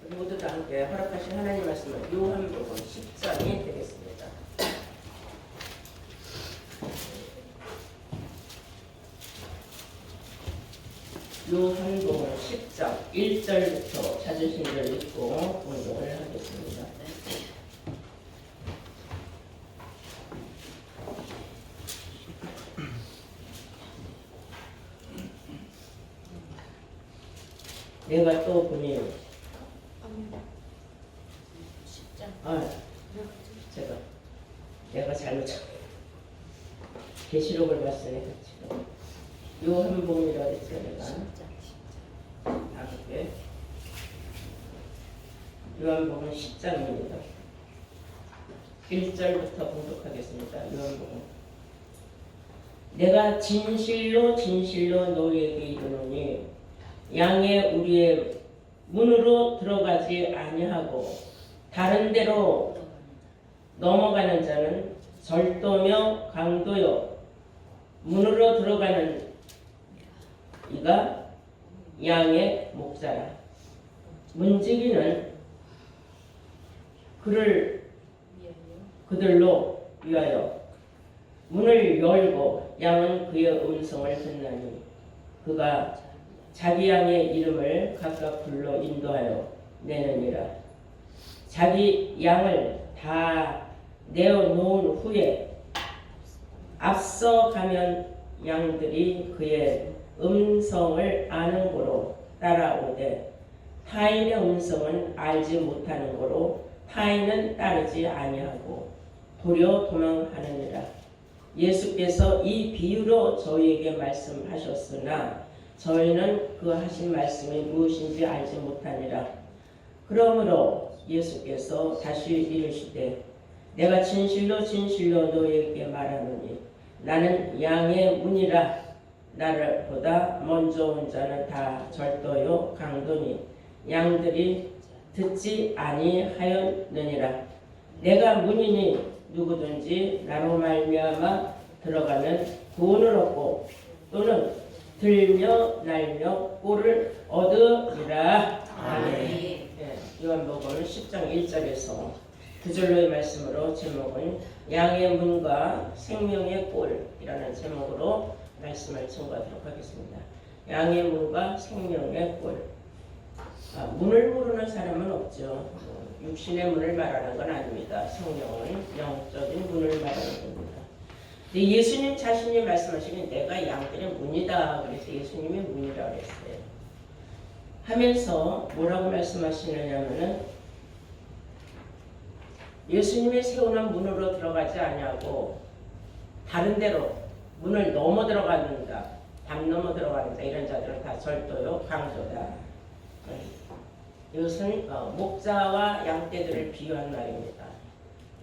모두 다 함께 허락하신 하나님 말씀은 요한복음 10장이 되겠습니다. 요한복음 10장 1절부터 찾으신 절 읽고 운동을 하겠습니다. 내가 또 보니 내가 잘못 계시록을 봤으니까 지금 요한복음이라고 했죠. 내가 다섯개 요한복음 10장입니다. 1절부터 봉독하겠습니다. 요한복음. 내가 진실로 진실로 너희에게 이르노니 양의 우리의 문으로 들어가지 아니하고 다른 데로 넘어가는 자는 절도며 강도요 문으로 들어가는 이가 양의 목자라. 문지기는 그들로 위하여 문을 열고 양은 그의 음성을 듣나니 그가 자기 양의 이름을 각각 불러 인도하여 내느니라. 자기 양을 다 내어놓은 후에 앞서 가면 양들이 그의 음성을 아는 고로 따라오되 타인의 음성은 알지 못하는 고로 타인은 따르지 아니하고 도려 도망하느니라. 예수께서 이 비유로 저희에게 말씀하셨으나 저희는 그 하신 말씀이 무엇인지 알지 못하니라. 그러므로 예수께서 다시 이르시되 내가 진실로 진실로 너희에게 말하노니 나는 양의 문이라. 나를 보다 먼저 온 자는 다 절도요 강도니 양들이 듣지 아니하였느니라. 내가 문이니 누구든지 나로 말미암아 들어가면 구원을 얻고 또는 들며 날며 꼴을 얻으리라. 아멘. 요한복음 10장 1절에서 9절로의 말씀으로 제목은 양의 문과 생명의 꼴이라는 제목으로 말씀을 증거하도록 하겠습니다. 양의 문과 생명의 꼴. 문을 모르는 사람은 없죠. 육신의 문을 말하는 건 아닙니다. 성령은 영적인 문을 말하는 겁니다. 근데 예수님 자신이 말씀하시는 내가 양들의 문이다. 그래서 예수님이 문이라고 했어요. 하면서 뭐라고 말씀하시느냐면은 예수님이 세우는 문으로 들어가지 아니하고 다른 데로 문을 넘어 들어가는다. 담 넘어 들어가는다. 이런 자들은 다 절도요 강도다. 이것은 목자와 양떼들을 비유한 말입니다.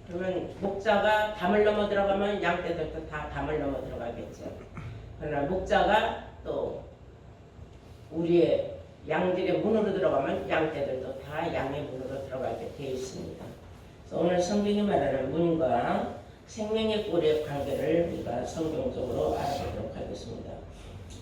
그러면 목자가 담을 넘어 들어가면 양떼들도 다 담을 넘어 들어가겠죠. 그러나 목자가 또 우리의 양들의 문으로 들어가면 양떼들도 다 양의 문으로 들어가게 되어 있습니다. 그래서 오늘 성경이 말하는 문과 생명의 꼴의 관계를 우리가 성경적으로 알아보도록 하겠습니다.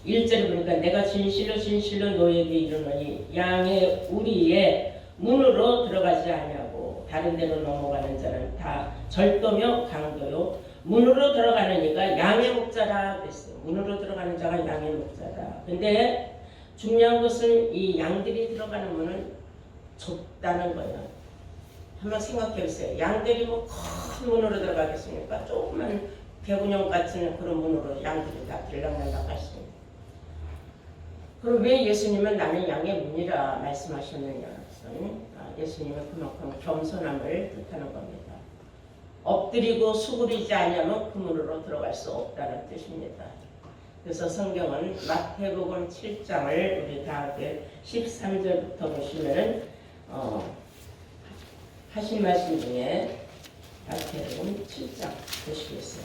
1절에 보니까 내가 진실로 진실로 너희에게 이르노니 양의 우리의 문으로 들어가지 아니하고 다른 데로 넘어가는 자는 다 절도며 강도요 문으로 들어가는 이가 양의 목자라 그랬어요. 문으로 들어가는 자가 양의 목자다. 근데 중요한 것은 이 양들이 들어가는 문은 좁다는 거예요. 한번 생각해 보세요. 양들이 뭐 큰 문으로 들어가겠습니까? 조그만 개구녕 같은 그런 문으로 양들이 다 들락날락 할 수 있는. 그럼 왜 예수님은 나는 양의 문이라 말씀하셨느냐? 예수님은 그만큼 겸손함을 뜻하는 겁니다. 엎드리고 수그리지 않으면 그 문으로 들어갈 수 없다는 뜻입니다. 그래서 성경은 마태복음 7장을 우리 다 함께 13절부터 보시면은 하신 말씀 중에 마태복음 7장 보시겠어요.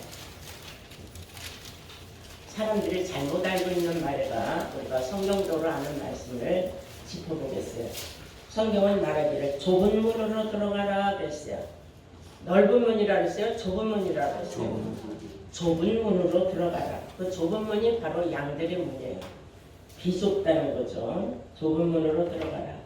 사람들이 잘못 알고 있는 말과 우리가 성경적으로 아는 말씀을 짚어보겠어요. 성경은 말하기를 좁은 문으로 들어가라 그랬어요. 넓은 문이라 그랬어요? 좁은 문이라 그랬어요? 좁은 문으로 들어가라. 그 좁은 문이 바로 양들의 문이에요. 비좁다는 거죠. 좁은 문으로 들어가라.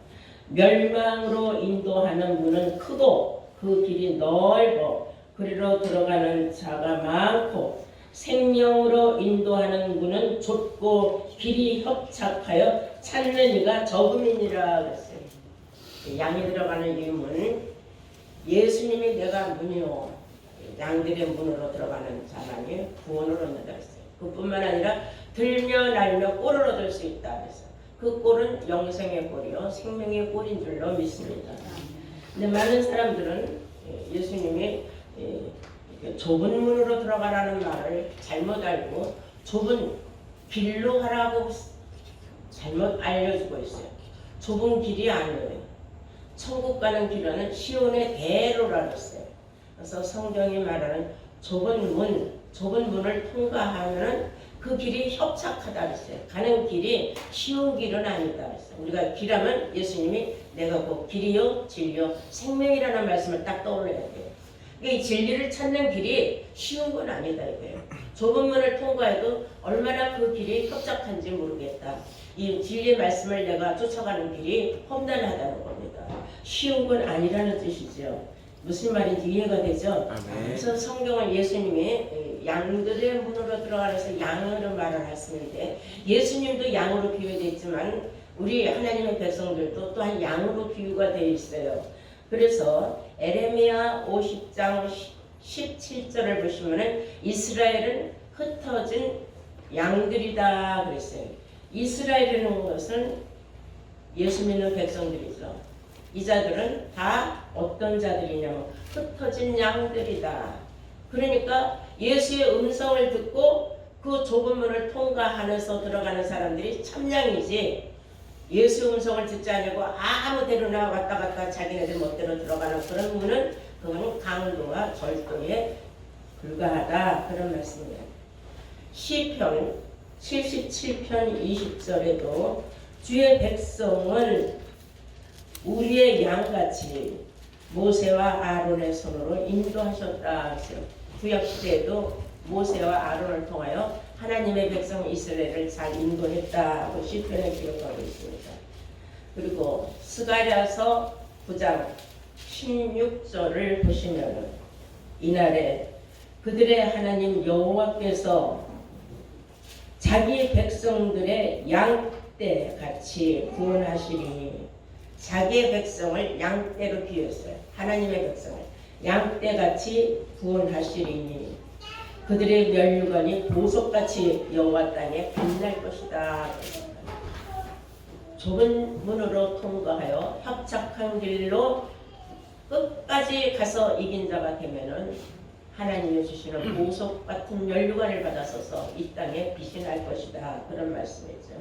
멸망으로 인도하는 문은 크고 그 길이 넓어 그리로 들어가는 자가 많고 생명으로 인도하는 문은 좁고 길이 협착하여 찾는 이가 적음이니라 그랬어요. 양이 들어가는 이 문, 예수님이 내가 문이요 양들의 문으로 들어가는 자만이 구원을 얻는다 했어요. 그뿐만 아니라 들며 날며 꼴을 얻을 수 있다 그랬어요. 그 꼴은 영생의 꼴이요 생명의 꼴인 줄로 믿습니다. 근데 많은 사람들은 예수님이 좁은 문으로 들어가라는 말을 잘못 알고 좁은 길로 하라고 잘못 알려주고 있어요. 좁은 길이 아니에요. 천국 가는 길은 시온의 대로라 그랬어요. 그래서 성경이 말하는 좁은 문을 통과하면 그 길이 협착하다 그랬어요. 가는 길이 쉬운 길은 아니다 그랬어요. 우리가 길하면 예수님이 내가 그 길이요 진리요 생명이라는 말씀을 딱 떠올려야 돼요. 이 진리를 찾는 길이 쉬운 건 아니다 이거예요. 좁은 문을 통과해도 얼마나 그 길이 협착한지 모르겠다. 이 진리의 말씀을 내가 쫓아가는 길이 험난하다는 겁니다. 쉬운 건 아니라는 뜻이죠. 무슨 말인지 이해가 되죠? 그래서 성경은 예수님이 양들의 문으로 들어가서 양으로 말을 하시는데 예수님도 양으로 비유되어 있지만 우리 하나님의 백성들도 또한 양으로 비유가 되어 있어요. 그래서 에레미야 50장 17절을 보시면은 이스라엘은 흩어진 양들이다 그랬어요. 이스라엘이라는 것은 예수 믿는 백성들이죠. 이 자들은 다 어떤 자들이냐면 흩어진 양들이다. 그러니까 예수의 음성을 듣고 그 좁은 문을 통과하면서 들어가는 사람들이 참양이지 예수 음성을 듣지 않고 아무 데로나 왔다 갔다 자기네들 멋대로 들어가는 그런 문은 그건 강도와 절도에 불과하다 그런 말씀이에요. 시편 77편 20절에도 주의 백성은 우리의 양같이 모세와 아론의 손으로 인도하셨다 했어요. 구약시대에도 모세와 아론을 통하여 하나님의 백성 이스라엘을 잘 인도했다고 시편에 기록하고 있습니다. 그리고 스가랴서 9장 16절을 보시면 이날에 그들의 하나님 여호와께서 자기 백성들의 양떼 같이 구원하시리니 자기의 백성을 양떼로 비유했어요. 하나님의 백성을 양떼같이 구원하시리니 그들의 면류관이 보석같이 여호와 땅에 빛날 것이다. 좁은 문으로 통과하여 협착한 길로 끝까지 가서 이긴 자가 되면은 하나님이 주시는 보석 같은 면류관을 받아서서 이 땅에 빛이 날 것이다. 그런 말씀이죠.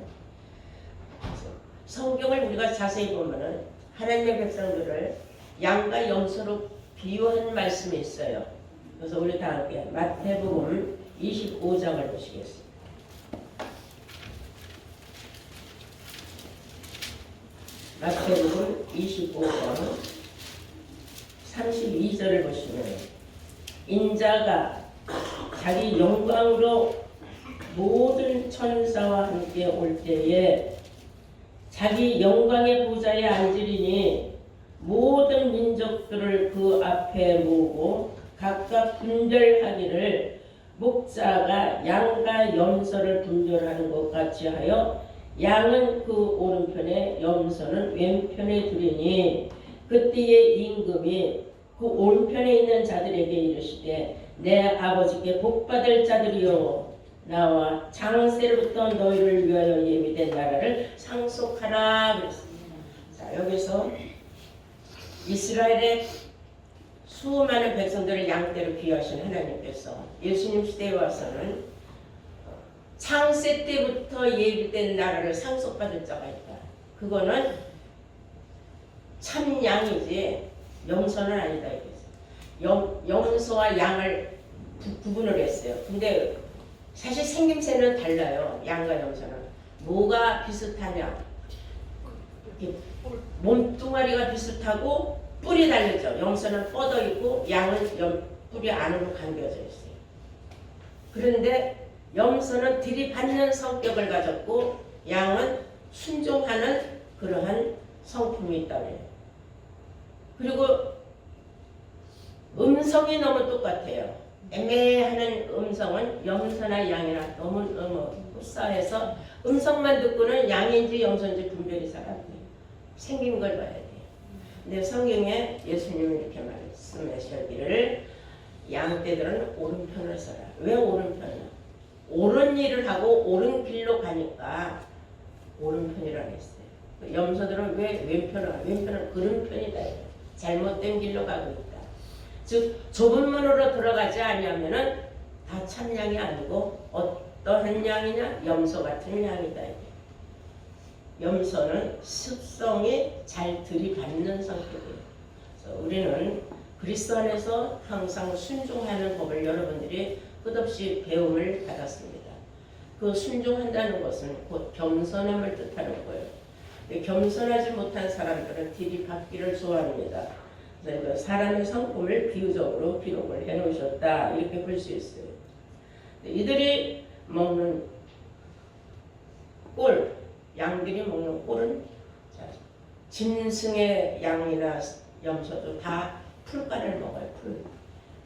성경을 우리가 자세히 보면은 하나님의 백성들을 양과 염소로 비유한 말씀이 있어요. 그래서 우리 다 함께 마태복음 25장을 보시겠습니다. 마태복음 25장 32절을 보시면 인자가 자기 영광으로 모든 천사와 함께 올 때에 자기 영광의 보좌에 앉으리니 모든 민족들을 그 앞에 모으고 각각 분별하기를 목자가 양과 염소를 분별하는 것 같이 하여 양은 그 오른편에 염소는 왼편에 두리니 그때에 임금이 그 오른편에 있는 자들에게 이르시되 내 아버지께 복받을 자들이여 나와 창세로부터 너희를 위하여 예비된 나라를 상속하라 그랬습니다. 자, 여기서 이스라엘의 수많은 백성들을 양떼로 비유하신 하나님께서 예수님 시대에 와서는 창세 때부터 예비된 나라를 상속받을 자가 있다. 그거는 참 양이지 염소는 아니다 이거죠. 염소와 양을 구분을 했어요. 근데 사실 생김새는 달라요. 양과 염소는. 뭐가 비슷하냐? 몸뚱아리가 비슷하고 뿔이 달렸죠. 염소는 뻗어 있고 양은 뿔이 안으로 감겨져 있어요. 그런데 염소는 들이받는 성격을 가졌고 양은 순종하는 그러한 성품이 있다네. 그리고 음성이 너무 똑같아요. 애매하는 음성은 염소나 양이나 너무 흡사해서 음성만 듣고는 양인지 염소인지 분별이 잘 안 돼요. 생긴 걸 봐야 돼요. 근데 성경에 예수님은 이렇게 말씀하시기를 양떼들은 오른편을 서라. 왜 오른편이야? 옳은 일을 하고 옳은 길로 가니까 오른편이라고 했어요. 염소들은 왜 왼편을 가? 왼편은 그른 편이다. 잘못된 길로 가고 있다. 즉 좁은 문으로 들어가지 아니하면은 다 참양이 아니고 어떠한 양이냐? 염소 같은 양이다. 염소는 습성이 잘 들이받는 성격이에요. 그래서 우리는 그리스도 안에서 항상 순종하는 법을 여러분들이 끝없이 배움을 받았습니다. 그 순종한다는 것은 곧 겸손함을 뜻하는 거예요. 겸손하지 못한 사람들은 들이받기를 좋아합니다. 그래서 사람의 성품을 비유적으로 기록을 해놓으셨다 이렇게 볼 수 있어요. 이들이 먹는 꿀, 양들이 먹는 꿀은 짐승의 양이나 염소도 다 풀가를 먹어요. 풀.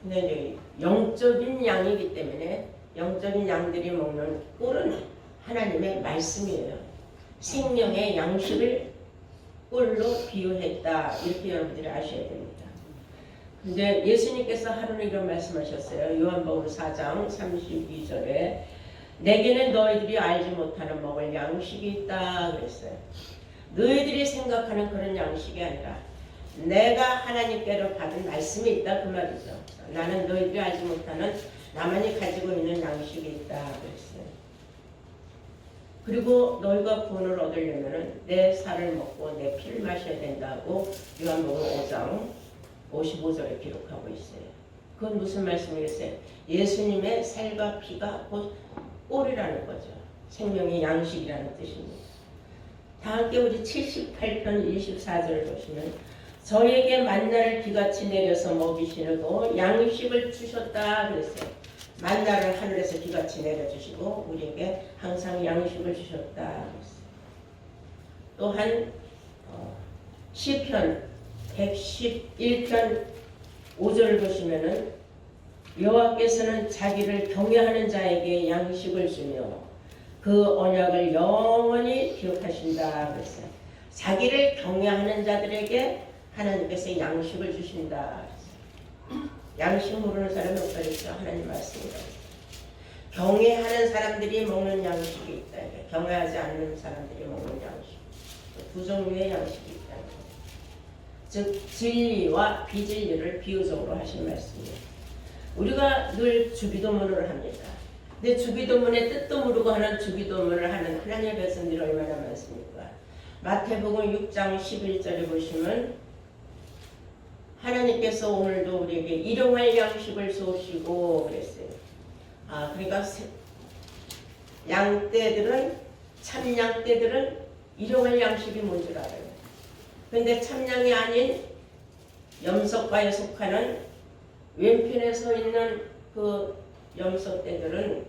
근데 이제 영적인 양이기 때문에 영적인 양들이 먹는 꿀은 하나님의 말씀이에요. 생명의 양식을 꿀로 비유했다. 이렇게 여러분들이 아셔야 됩니다. 근데 예수님께서 하루는 이런 말씀하셨어요. 요한복음 4장 32절에 내게는 너희들이 알지 못하는 먹을 양식이 있다 그랬어요. 너희들이 생각하는 그런 양식이 아니라 내가 하나님께로 받은 말씀이 있다 그 말이죠. 나는 너희들이 알지 못하는 나만이 가지고 있는 양식이 있다 그랬어요. 그리고 너희가 구원을 얻으려면 내 살을 먹고 내 피를 마셔야 된다고 요한복음 5장 55절에 기록하고 있어요. 그건 무슨 말씀이겠어요? 예수님의 살과 피가 곧 꿀이라는 거죠. 생명의 양식이라는 뜻입니다. 다 함께 우리 78편 24절을 보시면 저에게 만나를 비같이 내려서 먹이시려고 양식을 주셨다 그랬어요. 만나를 하늘에서 비같이 내려주시고 우리에게 항상 양식을 주셨다 그랬어요. 또한 시편 111편 5절을 보시면은 여호와께서는 자기를 경외하는 자에게 양식을 주며 그 언약을 영원히 기억하신다 그랬어요. 자기를 경외하는 자들에게 하나님께서 양식을 주신다 그랬어요. 양식 모르는 사람이 없다 그랬죠. 하나님 말씀이다. 경외하는 사람들이 먹는 양식이 있다. 경외하지 않는 사람들이 먹는 양식. 두 종류의 양식이 있다. 즉 진리와 비진리를 비유적으로 하신 말씀이에요. 우리가 늘 주기도문을 합니다. 근데 주기도문의 뜻도 모르고 하는 주기도문을 하는 하나님의 백성들이 얼마나 많습니까? 마태복음 6장 11절에 보시면 하나님께서 오늘도 우리에게 일용할 양식을 쏘시고 그랬어요. 그러니까 양떼들은 참양떼들은 일용할 양식이 뭔 줄 알아요. 그런데 참양이 아닌 염소과에 속하는 왼편에 서 있는 그 염소떼들은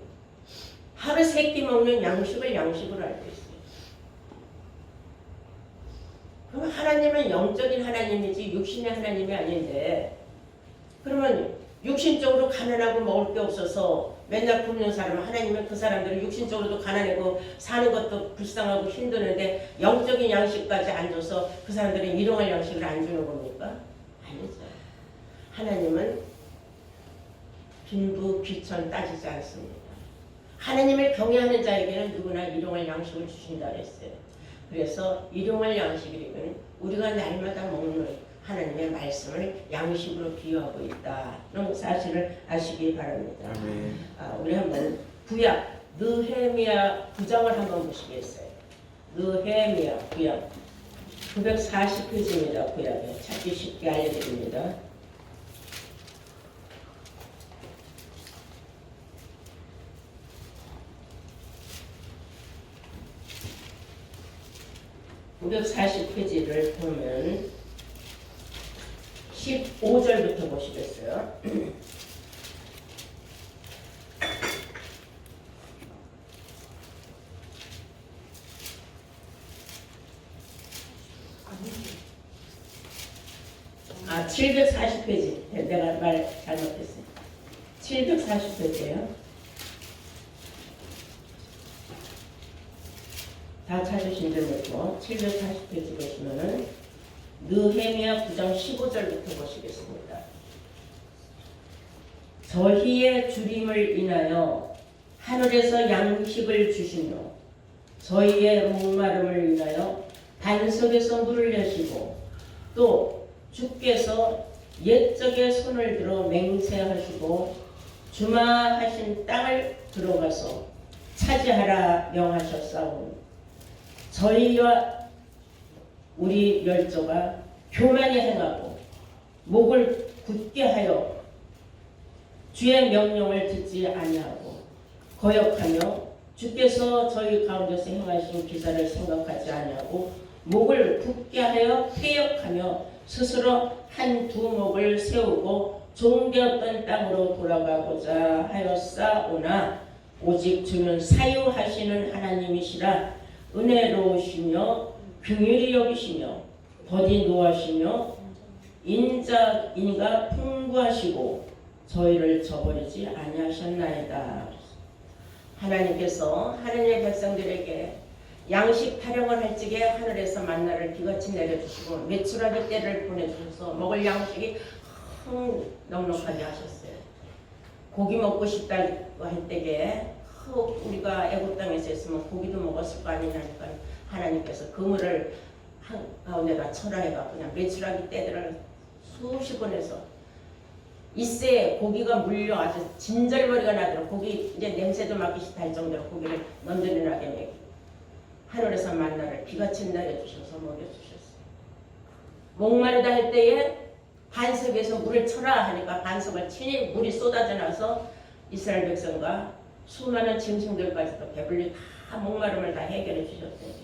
하루 세 끼 먹는 양식을 양식으로 알고 있어요. 그럼 하나님은 영적인 하나님이지 육신의 하나님이 아닌데 그러면 육신적으로 가난하고 먹을 게 없어서 맨날 굶는 사람은 하나님은 그 사람들은 육신적으로도 가난하고 사는 것도 불쌍하고 힘드는데 영적인 양식까지 안 줘서 그 사람들은 일용할 양식을 안 주는 겁니까? 아니죠. 하나님은 빈부 귀천 따지지 않습니다. 하나님을 경외하는 자에게는 누구나 일용할 양식을 주신다 그랬어요. 그래서 일용할 양식이라면 우리가 날마다 먹는 하나님의 말씀을 양식으로 비유하고 있다는 사실을 아시기 바랍니다. 우리 한번 구약 느헤미야 9장을 한번 보시겠어요. 느헤미야 구약 940페이지입니다. 구약에 찾기 쉽게 알려드립니다. (940페이지를) 보면 15절부터 보시겠어요? 아, 740페이지. 내가 말 잘못했어요. 740페이지예요. 다 찾으신 줄 알고 740페이지 보시면은 느헤미야 9장 15절부터 보시겠습니다. 저희의 주림을 인하여 하늘에서 양식을 주시며 저희의 목마름을 인하여 반석에서 물을 여시고 또 주께서 옛적에 손을 들어 맹세하시고 주마하신 땅을 들어가서 차지하라 명하셨사오니 저희와 우리 열조가 교만히 행하고 목을 굳게 하여 주의 명령을 듣지 아니하고 거역하며 주께서 저희 가운데서 행하신 기사를 생각하지 아니하고 목을 굳게 하여 폐역하며 스스로 한 두 목을 세우고 종되었던 땅으로 돌아가고자 하였사오나 오직 주는 사유하시는 하나님이시라 은혜로우시며 긍휼히 여기시며 더디 노하시며 인자인가 풍부하시고 저희를 저버리지 아니하셨나이다. 하나님께서 하나님의 백성들에게 양식 타령을 할 적에 하늘에서 만나를 비같이 내려주시고 메추라기 때를 보내주셔서 먹을 양식이 넉넉하게 하셨어요. 고기 먹고 싶다 할 때에 우리가 애국 땅에서 있으면 고기도 먹었을 거 아니냐니까 하나님께서 그물을 가운데다 철화해가 그냥 메추라기 떼들을 수십 번 해서 이새 고기가 물려 아주 진절머리가 나도록 고기 이제 냄새도 맡기 싫다 정도로 고기를 넌드러나게 먹이고 하늘에서 만나를 비같이 내려주셔서 먹여주셨어요. 목마르다 할 때에 반석에서 물을 쳐라 하니까 반석을 치니 물이 쏟아져 나서 이스라엘 백성과 수많은 짐승들까지도 배불리 다 목마름을 다 해결해 주셨어요.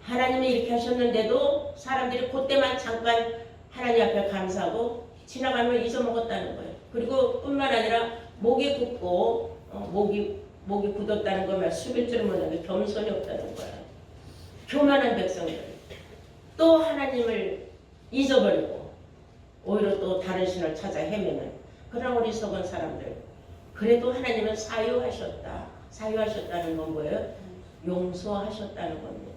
하나님이 이렇게 하셨는데도 사람들이 그때만 잠깐 하나님 앞에 감사하고 지나가면 잊어먹었다는 거예요. 그리고 뿐만 아니라 목이 굳고 목이 굳었다는 거면 숙일 줄 모르는데 겸손이 없다는 거예요. 교만한 백성들 또 하나님을 잊어버리고 오히려 또 다른 신을 찾아 헤매는 그런 어리석은 사람들. 그래도 하나님은 사유하셨다. 사유하셨다는 건 뭐예요? 용서하셨다는 겁니다.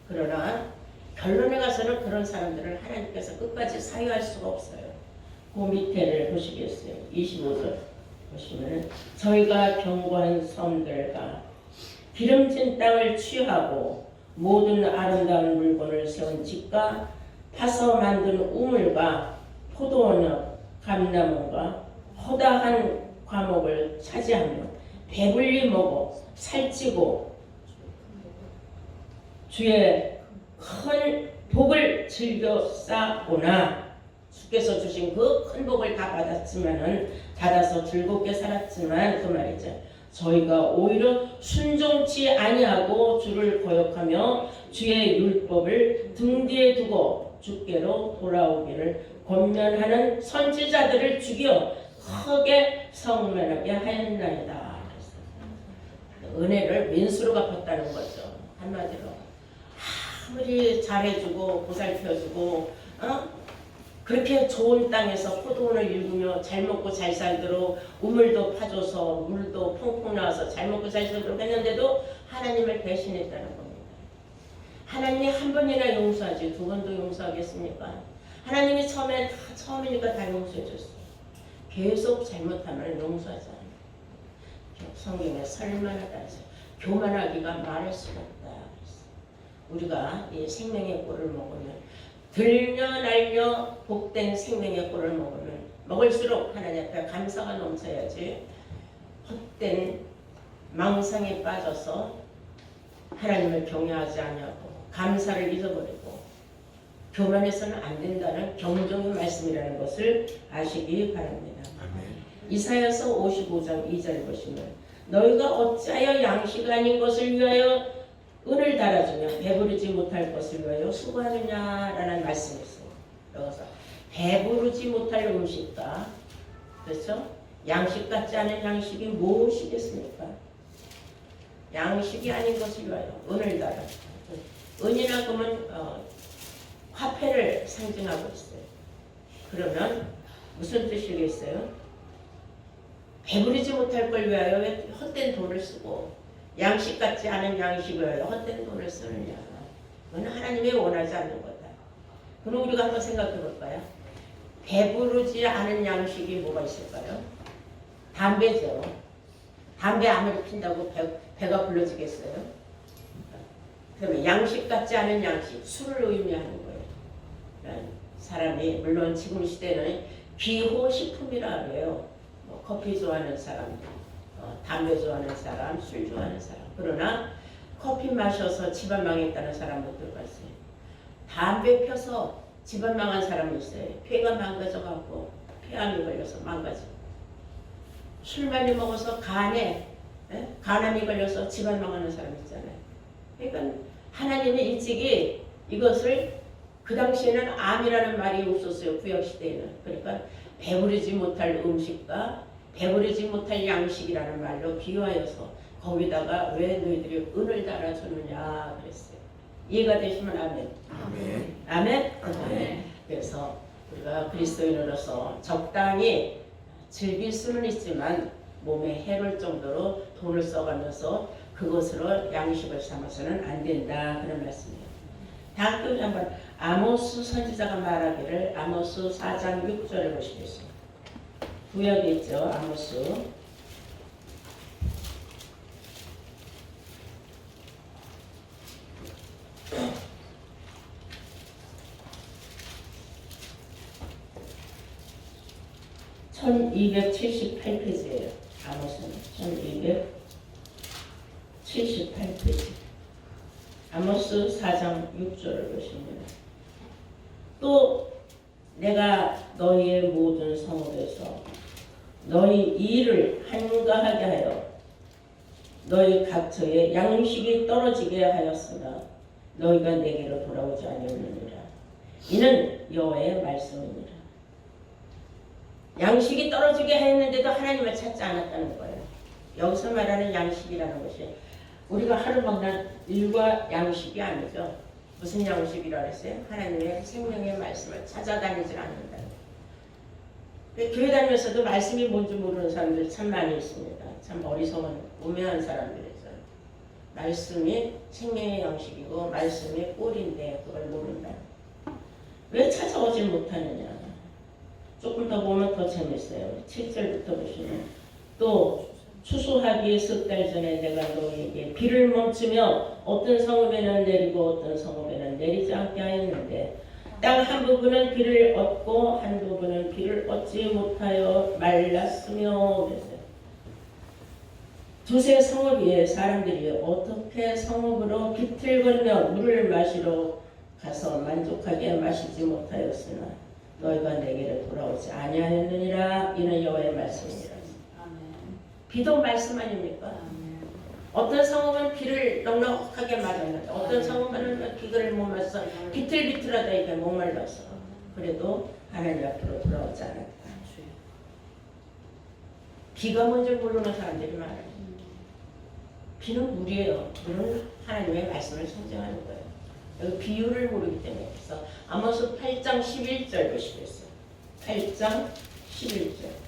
그러나 결론에 가서는 그런 사람들을 하나님께서 끝까지 사유할 수가 없어요. 그 밑에를 보시겠어요. 25절 보시면 저희가 견고한 섬들과 기름진 땅을 취하고 모든 아름다운 물건을 세운 집과 파서 만든 우물과 포도원과 감나무가 허다한 과목을 차지하며 배불리 먹어 살찌고 주의 큰 복을 즐겨 쌓오나 주께서 주신 그 큰 복을 다 받아서 즐겁게 살았지만 그 말이죠. 저희가 오히려 순종치 아니하고 주를 거역하며 주의 율법을 등 뒤에 두고 주께로 돌아오기를 권면하는 선지자들을 죽여 크게 성면하게 하였나이다. 은혜를 민수로 갚았다는 거죠. 한마디로 아무리 잘해주고 보살펴주고 그렇게 좋은 땅에서 포도원을 일구며 잘 먹고 잘 살도록 우물도 파줘서 물도 퐁퐁 나와서 잘 먹고 잘 살도록 했는데도 하나님을 배신했다는 겁니다. 하나님이 한 번이나 용서하지 두 번도 용서하겠습니까? 하나님이 처음이니까 다 용서해줬어요. 계속 잘못하면 용서하지 않아요. 성경에 설만하다 해서 교만하기가 말할 수가 없다. 우리가 이 생명의 꿀을 먹으면 들며 날며 복된 생명의 꿀을 먹으면 먹을수록 하나님 앞에 감사가 넘쳐야지 헛된 망상에 빠져서 하나님을 경외하지 않냐고 감사를 잊어버리고 교만해서는 안 된다는 경종의 말씀이라는 것을 아시기 바랍니다. 이사야서 55장 2절 보시면 너희가 어찌하여 양식 아닌 것을 위하여 은을 달아주며 배부르지 못할 것을 위하여 수고하느냐라는 말씀이 있어요. 여기서 배부르지 못할 음식과 그렇죠? 양식 같지 않은 양식이 무엇이겠습니까? 양식이 아닌 것을 위하여 은을 달아. 은이나 금은 화폐를 상징하고 있어요. 그러면 무슨 뜻이겠어요? 배부르지 못할 걸 위하여 왜 헛된 돈을 쓰고 양식 같지 않은 양식을 위하여 헛된 돈을 쓰느냐. 그건 하나님이 원하지 않는 거다. 그럼 우리가 한번 생각해 볼까요? 배부르지 않은 양식이 뭐가 있을까요? 담배죠. 담배 아무리 핀다고 배가 불러지겠어요? 그러면 양식 같지 않은 양식, 술을 의미하는 거예요. 사람이 물론 지금 시대는 기호식품이라 그래요. 뭐 커피 좋아하는 사람, 담배 좋아하는 사람, 술 좋아하는 사람. 그러나 커피 마셔서 집안 망했다는 사람도 들어봤어요. 담배 펴서 집안 망한 사람이 있어요. 폐가 망가져갖고 폐암이 걸려서 망가지고, 술 많이 먹어서 간암이 걸려서 집안 망하는 사람 있잖아요. 그러니까 하나님의 일찍이 이것을, 그 당시에는 암이라는 말이 없었어요. 구약시대에는. 그러니까 배부르지 못할 음식과 배부르지 못할 양식이라는 말로 비유하여서 거기다가 왜 너희들이 은을 달아주느냐 그랬어요. 이해가 되시면 아멘. 아멘. 아멘? 아멘. 그래서 우리가 그리스도인으로서 적당히 즐길 수는 있지만 몸에 해로울 정도로 돈을 써가면서 그것으로 양식을 삼아서는 안 된다, 그런 말씀이에요. 다음 또 한번 아모스 선지자가 말하기를, 아모스 4장 6절을 보시겠습니다. 구약에 있죠. 아모스 1278페이지예요. 아모스는 1278페이지. 아모스 4장 6절을 보시면, 또 내가 너희의 모든 성읍에서 너희 일을 한가하게 하여 너희 각처에 양식이 떨어지게 하였으나 너희가 내게로 돌아오지 아니하느니라. 이는 여호와의 말씀이니라. 양식이 떨어지게 했는데도 하나님을 찾지 않았다는 거예요. 여기서 말하는 양식이라는 것이 우리가 하루 먹는 일과 양식이 아니죠. 무슨 양식이라고 했어요? 하나님의 생명의 말씀을 찾아다니질 않는다. 교회 다니면서도 말씀이 뭔지 모르는 사람들 참 많이 있습니다. 참 어리석은 우매한 사람들이죠. 말씀이 생명의 양식이고 말씀이 꿀인데 그걸 모른다. 왜 찾아오지 못하느냐. 조금 더 보면 더 재밌어요. 7절부터 보시면, 또 추수하기 석 달 전에 내가 너희에게 비를 멈추며 어떤 성읍에는 내리고 어떤 성읍에는 내리지 않게 하였는데 땅 한 부분은 비를 얻고 한 부분은 비를 얻지 못하여 말랐으며 그랬어요. 두세 성읍에 사람들이 어떻게 성읍으로 비틀거리며 물을 마시러 가서 만족하게 마시지 못하였으나 너희가 내게로 돌아오지 아니하였느니라. 이는 여호와의 말씀이니라. 비도 말씀 아닙니까? 어떤 성읍은 비를 넉넉하게 맞았는데 어떤 성읍은 비를 못 맞아서 비틀비틀하다 이게 목말라서 그래도 하나님 앞으로 돌아오지 않았다. 비가 뭔지 모르는 사람들이 많아요. 비는 물이에요. 물은 하나님의 말씀을 상징하는 거예요. 여기 비유를 모르기 때문에. 그래서 아모스 8장 11절 보시겠어요. 8장 11절.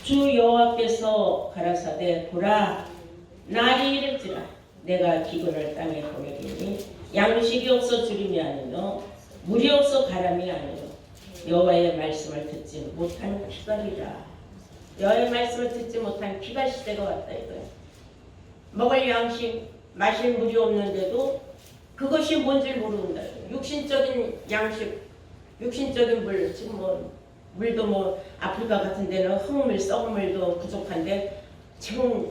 주 여호와께서 가라사대 보라, 날이 이를지라 내가 기근을 땅에 보내리니 양식이 없어 주림이 아니요 물이 없어 가람이 아니요 여호와의 말씀을 듣지 못한 피갈이라. 여호와의 말씀을 듣지 못한 피갈 시대가 왔다 이거예요. 먹을 양식, 마실 물이 없는데도 그것이 뭔지 모른다. 육신적인 양식, 육신적인 물, 지금 물도 아프리카 같은 데는 흙물, 썩은 물도 부족한데 지금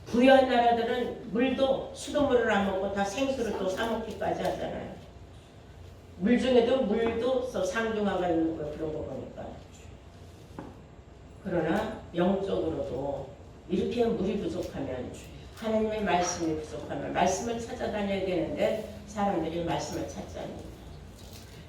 부유한 나라들은 물도 수돗물을 안 먹고 다 생수를 또 사 먹기까지 하잖아요. 물 중에도 물도 상중하가 있는 거예요. 그런 거 보니까. 그러나 영적으로도 이렇게 물이 부족하면, 하나님의 말씀이 부족하면 말씀을 찾아다녀야 되는데 사람들이 말씀을 찾지 않는다.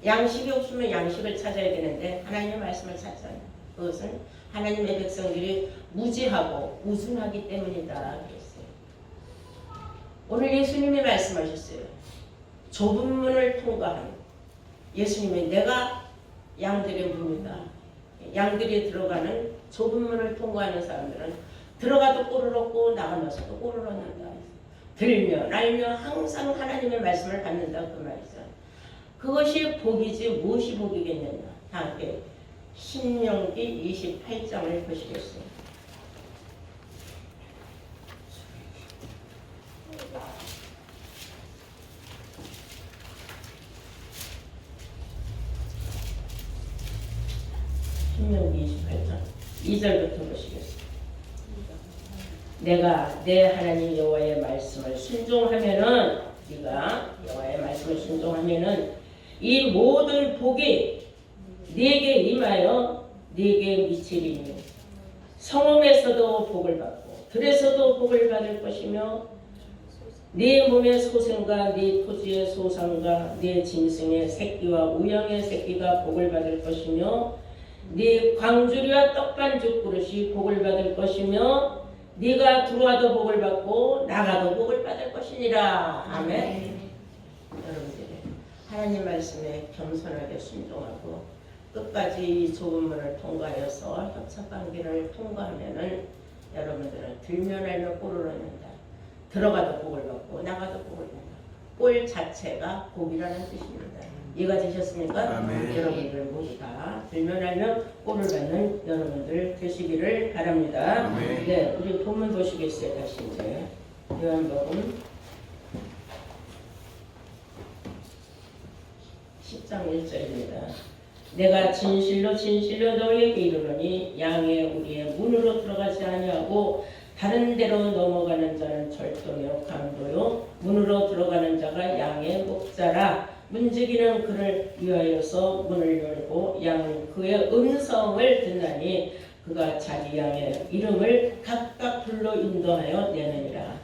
양식이 없으면 양식을 찾아야 되는데 하나님의 말씀을 찾지 않는다. 그것은 하나님의 백성들이 무지하고 우둔하기 때문이다 그랬어요. 오늘 예수님이 말씀하셨어요. 좁은 문을 통과한 예수님이 내가 양들의 문이다. 양들이 들어가는 좁은 문을 통과하는 사람들은 들어가도 꼴을 얻고 나가면서도 꼴을 얻는다. 들면 알면 항상 하나님의 말씀을 받는다 그 말이죠. 그것이 복이지 무엇이 복이겠느냐. 다 함께 신명기 28장을 보시겠어요. 신명기 28장 2절부터 보시겠습니다. 내가 내 하나님 여호와의 말씀을 순종하면은 네가 여호와의 말씀을 순종하면은 이 모든 복이 네게 임하여 네게 미치리니 성읍에서도 복을 받고 들에서도 복을 받을 것이며 네 몸의 소생과 네 토지의 소상과 네 짐승의 새끼와 우양의 새끼가 복을 받을 것이며 네 광주리와 떡반죽 그릇이 복을 받을 것이며 네가 들어와도 복을 받고 나가도 복을 받을 것이니라. 아멘. 여러분들이 하나님 말씀에 겸손하게 순종하고 끝까지 이 좁은 문을 통과해서 협착관계를 통과하면은 여러분들은 들면 알면 꼴을 얻는다. 들어가도 복을 받고 나가도 복을 받는다. 꼴 자체가 복이라는 뜻입니다. 이해가 되셨습니까? 아멘. 여러분들 모두 다 들면 알면 꼴을 받는 여러분들 되시기를 바랍니다. 아멘. 네, 우리 본문 보시겠어요? 다시 이제 요한복음 10장 1절입니다. 내가 진실로 진실로 너희에게 이르노니 양의 우리의 문으로 들어가지 아니하고 다른 데로 넘어가는 자는 절도요 강도요 문으로 들어가는 자가 양의 목자라. 문지기는 그를 위하여서 문을 열고 양은 그의 음성을 듣나니 그가 자기 양의 이름을 각각 불러 인도하여 내느니라.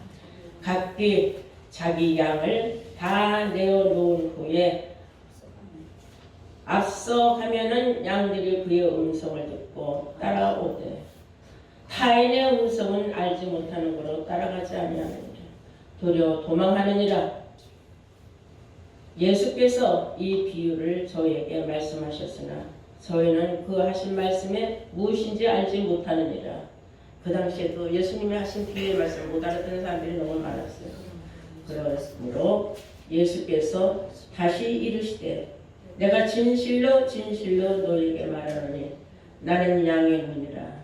각기 자기 양을 다 내어놓은 후에 앞서 가면은 양들이 그의 음성을 듣고 따라오되 타인의 음성은 알지 못하는 거로 따라가지 아니하느니라. 도리어 도망하느니라. 예수께서 이 비유를 저희에게 말씀하셨으나 저희는 그 하신 말씀에 무엇인지 알지 못하느니라. 그 당시에도 예수님이 하신 비유의 말씀을 못 알아듣는 사람들이 너무 많았어요. 그러므로 예수께서 다시 이르시되 내가 진실로 진실로 너희에게 말하노니 나는 양의 문이라.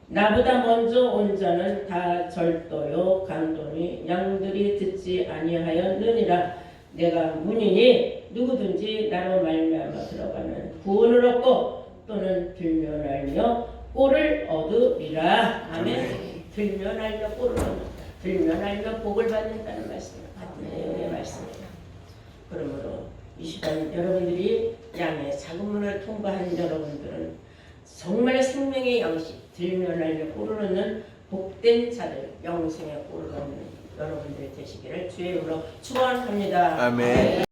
나보다 먼저 온 자는 다 절도요 강도니 양들이 듣지 아니하였느니라. 내가 문이니 누구든지 나로 말미암아 들어가는 구원을 얻고 또는 들면 알며 꼴을 얻으리라. 아멘. 들면 알며 꼴을 얻는다. 들면 알며 복을 받는다는 말씀 같은 내용의 말씀입니다. 그러므로 이 시간 여러분들이 양의 작은 문을 통과한 여러분들은 정말 생명의 양식 들면 알며 꼴을 얻는 복된 자들 영생의 꼴을 얻는 여러분들 되시기를 주의 이름으로 축원합니다. 아멘.